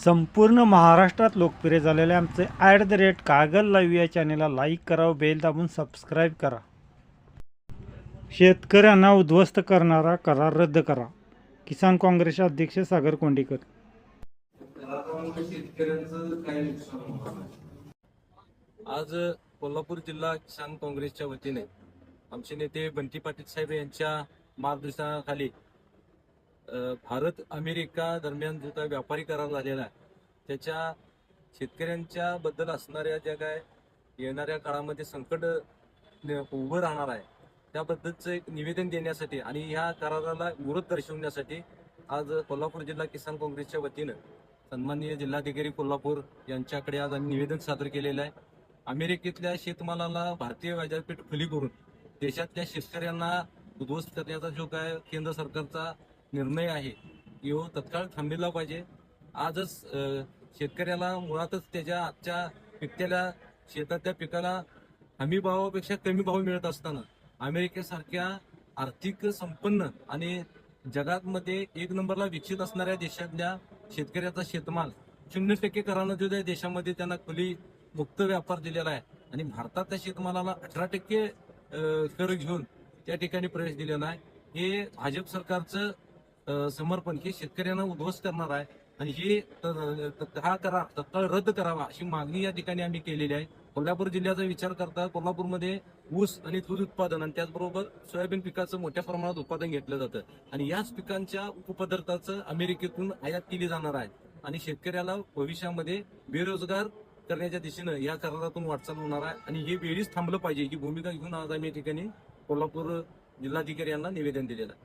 संपूर्ण महाराष्ट्रात लोकप्रिय झालेले आमचे @कागल लाईव्ह या चॅनेलला लाईक करा व बेल दाबून सबस्क्राईब करा. शेतकऱ्यांना उद्ध्वस्त करणारा करार रद्द करा. किसान काँग्रेसचे अध्यक्ष सागर कोंडीकर. आज कोल्हापूर जिल्हा किसान काँग्रेसच्या वतीने आमचे नेते बंटी पाटील साहेब यांच्या मार्गदर्शनाखाली भारत अमेरिका दरम्यान जो काय व्यापारी करार झालेला आहे त्याच्या शेतकऱ्यांच्या बद्दल असणाऱ्या ज्या काय येणाऱ्या काळामध्ये संकट उभं राहणार आहे त्याबद्दलचं एक निवेदन देण्यासाठी आणि ह्या कराराला विरोध दर्शवण्यासाठी आज कोल्हापूर जिल्हा किसान काँग्रेसच्या वतीनं सन्माननीय जिल्हाधिकारी कोल्हापूर यांच्याकडे आज आम्ही निवेदन सादर केलेलं आहे. अमेरिकेतल्या शेतमालाला भारतीय बाजारपेठ खुली करून देशातल्या शेतकऱ्यांना उद्ध्वस्त करण्याचा जो काय केंद्र सरकारचा निर्णय आहे तो तत्काळ थांबविला पाहिजे. आजच शेतकऱ्याला मुळातच त्याच्या आजच्या पिकलेल्या शेतातल्या पिकाला हमी भावापेक्षा कमी भाव मिळत असताना अमेरिकेसारख्या आर्थिक संपन्न आणि जगामध्ये एक नंबरला विकसित असणाऱ्या देशातल्या शेतकऱ्याचा शेतमाल 0% करानं जो देशामध्ये त्यांना खुली मुक्त व्यापार दिलेला आहे आणि भारतातल्या शेतमालाला 18% कर घेऊन त्या ठिकाणी प्रवेश दिलेला आहे. हे भाजप सरकारचं समर्पण हे शेतकऱ्यांना उद्ध्वस्त करणार आहे आणि हे हा करार तत्काळ रद्द करावा अशी मागणी या ठिकाणी आम्ही केलेली आहे. कोल्हापूर जिल्ह्याचा विचार करता कोल्हापूरमध्ये ऊस आणि दूध उत्पादन आणि त्याचबरोबर सोयाबीन पिकाचं मोठ्या प्रमाणात उत्पादन घेतलं जातं आणि याच पिकांच्या उपपदार्थाचं अमेरिकेतून आयात केली जाणार आहे आणि शेतकऱ्याला भविष्यामध्ये बेरोजगार करण्याच्या दिशेनं या करारातून वाटचाल होणार आहे आणि हे वेळीच थांबलं पाहिजे ही भूमिका घेऊन आज आम्ही या ठिकाणी कोल्हापूर जिल्हाधिकारी यांना निवेदन दिलेलं आहे.